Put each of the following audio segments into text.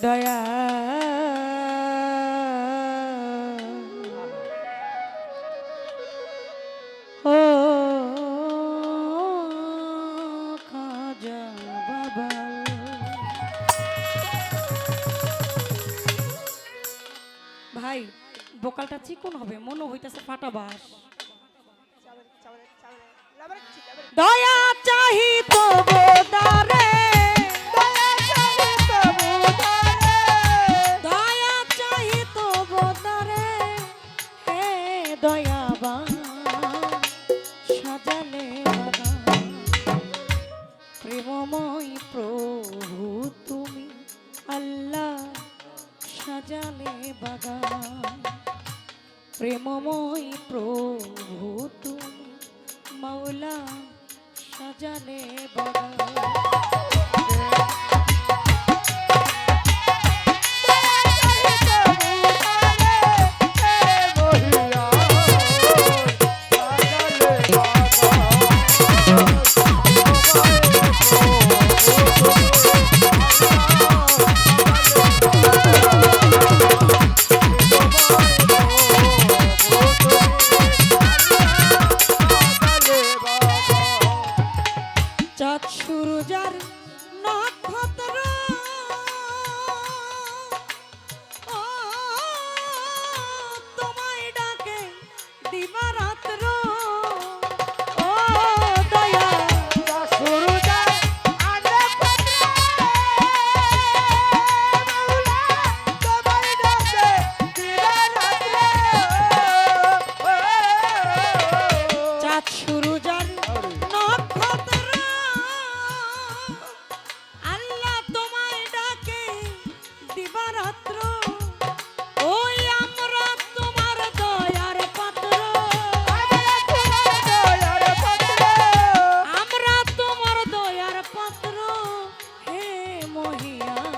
দয়া ও খাজা বাবা। ভাই বোকালটা চিকন হবে, মনে হইতেছে ফাটা বাস। দয়া চাহি তো বোদারে, দয়া চাহি তো বোদারে, হে দয়াবান সাজালে বাগান। প্রেমময় প্রভু তুমি আল্লাহ সাজালে বাগান। প্রেমময় প্রভু তুমি মাওলা সাজালে বাগান। চাঁদ সূরজার নক্ষত্র ও তোমায় ডাকে দিবারাত্র। ও দয়া সূরজার নক্ষত্র মাওলা তোমায় ডাকে দিবারাত্র। চাঁদ সূরজার নক্ষত্র দিবারাত্র। ওই আমরা তোমার দয়ার পাত্র, আমরা তোমার দয়ার পাত্র হে মহিয়ান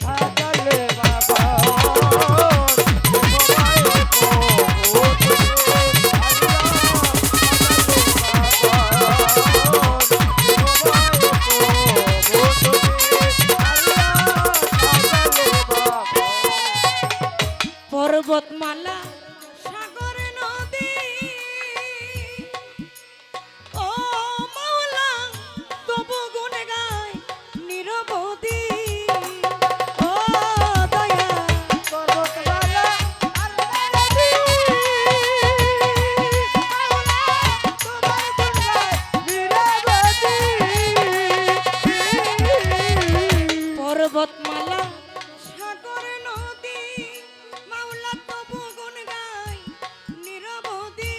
সাজালে বাগান। পর্বতমালা সাগর নদী ও মাওলা তবু গুণ গায় নিরবধি। ও দয়া পর্বতমালা নদী মাওলা তোমার গুণ গায় নিরবধি। পর্বতমালা সাগর নদী মাওলা তবু গুণ গায় নিরবধি।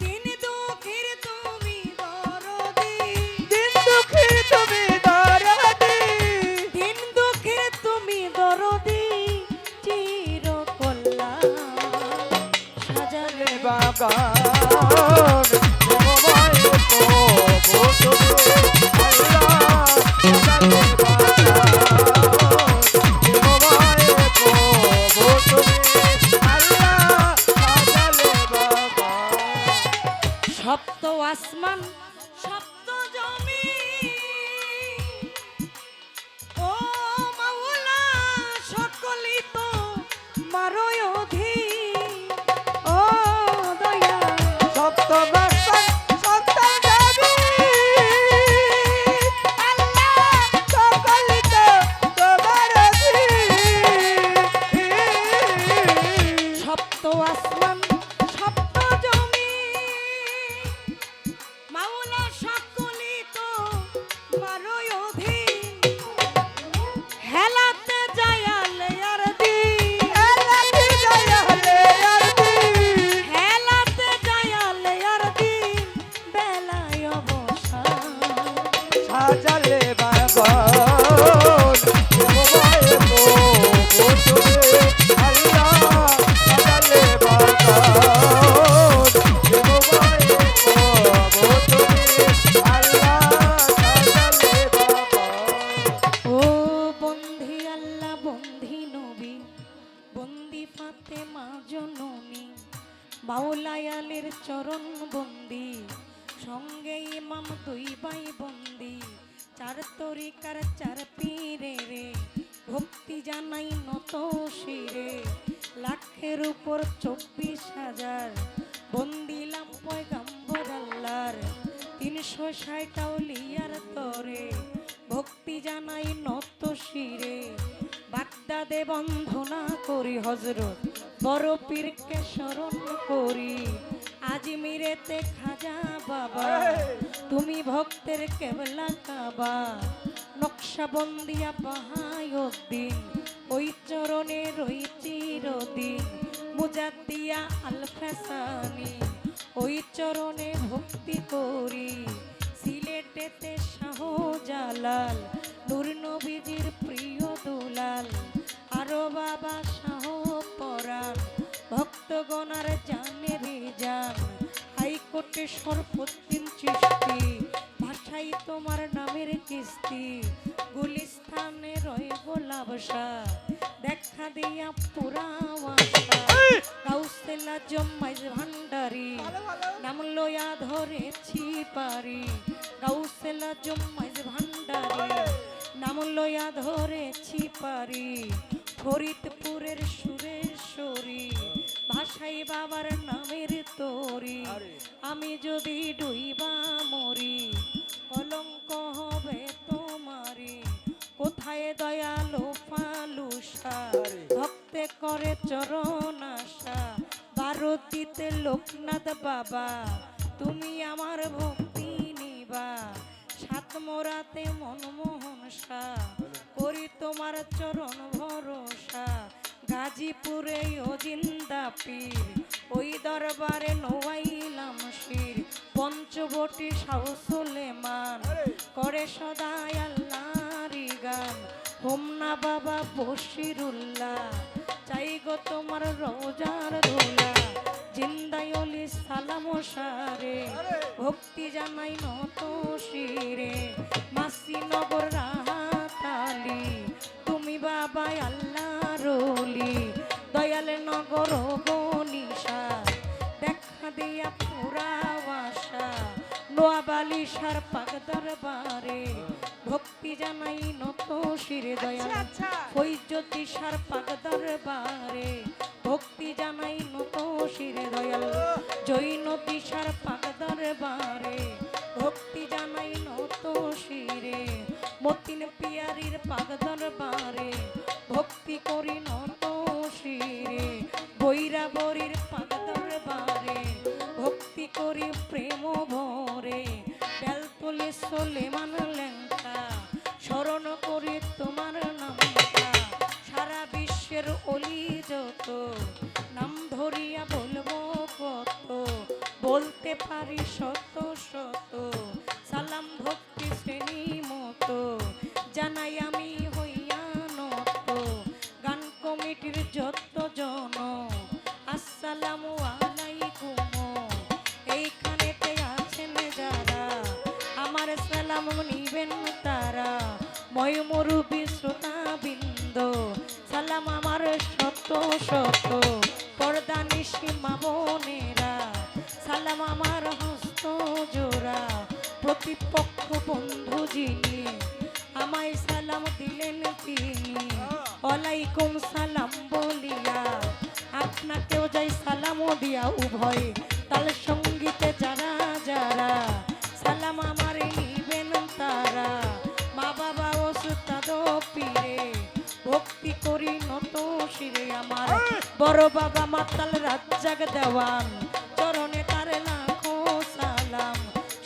দিন দুঃখের তুমি দরদি, দিন দুঃখের তুমি দরদি, দিন দুঃখের তুমি দরদি চির কল্যাণ সাজালে বাগান। সপ্ত আসমান সপ্ত জমি ও মাওলা সকলই তো মারয় অধীন। ও দয়া সপ্ত আসমান সপ্ত জমি আল্লাহ সকলই তো তোমার অধীন। সপ্ত আসমান সপ্ত জমি মাওলা সকলই তো মারয় অধীন। হেলাতে যায়ালে আর দিন, হেলাতে যায়ালে আর দিন, হেলাতে যায়ালে আর দিন বেলায় অবসান সাজালে বাগান। মাওলায়ালের চরণ বন্দি, সঙ্গে ইমাম দুই ভাই বন্দি, চার তরিকার চার পীরে রে ভক্তি জানাই নত শিরে লাখের উপর 24,000 বন্দিলাম পয়গম্বর আল্লাহর 360 আউলিয়ার তরে ভক্তি জানাই নত শিরে বাগদাদে বন্ধনা করি হযরত বড় পীরকে স্মরণ করি আজমিরেতে খাজা বাবা তুমি ভক্তের কেবলা কাবা নকশবন্দিয়া বাহায়ুদ্দিন ওই চরণে রই চিরদিন মুজাদ্দিয়া আল ফেসানি ওই চরণে ভক্তি করি সিলেটেতে শাহজালাল নূর নবীজির প্রিয় দুলাল আরো বাবা শাহ পরাণ ভক্তগণার জানে রে জান হাইকোর্টে সর্বোত্তম চিস্তি ভাষাই তোমার নামের কিস্তি গুলিস্তানে রয়ে গোলাবসা দেখা দিয়া পুরা গাউসেলা জম্মাইজ ভান্ডারি নাম লয়া ধরেছি পারি গাউসেলা জম্মাইজ ভান্ডারি নাম লয়া ধরেছি পারি ফরিদপুরের সুরেশ্বরী ভাষাই বাবার নামের তোরি আমি যদি ডুইবা মরি কলঙ্ক হবে তোমারি কোথায় দয়ালো ফালুসা ভক্তে করে চরণ আশা ভারতীতে লোকনাথ বাবা তুমি আমার ভক্তি নিবা সাত মোরাতে মনমোহন শাহ করি তোমার চরণ ভরসা গাজীপুরে ও জিন্দা পীর ওই দরবারে নোয়াইলাম শির পঞ্চবটি শাহ সুলেমান করে সদাই আল্লাহরি গান হোমনা বাবা বশিরুল্লাহ চাই গো তোমার রোজার ধুলা জিন্দাই অলি সালাম সারে ভক্তি জানাই নত শিরে মাসিনগর রাহাতালি তুমি বাবা আল্লাহ রলি দয়াল নগর গনিশা দেখা দিয়া পুরা বাসা নোয়াবালি সার পাক দরবারে ভক্তি জানাই নত শিরে দয়াল ফৈজ্যোতি সার পাক দরবারে ভক্তি জানাই নত শিরে দয়াল জৈনতি সার পাক দরবারে ভক্তি জানাই নত শিরে মতিন পিয়ারির পাক দরবারে ভক্তি করি নত শিরে বৈরা বরির পাক দরবারে ভক্তি করি প্রেম ভরে বেলতলি সুলেমান লেঙ্কা স্মরণ করি তোমার নামটা সারা বিশ্বের অলি যত নাম ধরিয়া বলবো কত বলতে পারি শত শত সালাম ভক্তি শ্রেণী মতো জানাই আমি হইয়া নত গান কমিটির যত জন আসসালামু আলাইকুম এইখানেতে আছেন যারা আমার সালাম নিবেন তারা ময়ূরবী শ্রোতা বিন্দ সালাম আমার শত শত পর্দা নিশিমা বোনেরা সালাম আমার হস্ত জোড়া প্রতিপক্ষ বন্ধু যিনি আমায় সালাম দিলেন তিনি ওয়ালাইকুম সালাম বলিয়া আপনাকেও যাই সালামও দিয়া উভয় তাল সঙ্গীতে যারা যারা সালাম আমার নিবেন তারা মা বাবা ওস্তাদ পীরে ভক্তি করি নত শিরে আমার বড় বাবা মাতাল রাজ্জাক দেওয়ান চরণে তার লাখো সালাম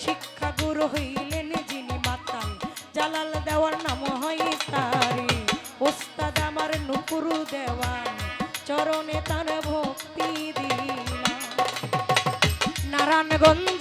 শিক্ষা গুরু হইলেন যিনি মাতাল জালাল দেওয়ার নাম হয় তারি ওস্তাদ আমার নুপুরু দেওয়ান চরণে তার ভক্তি দিলাম নারায়ণগঞ্জ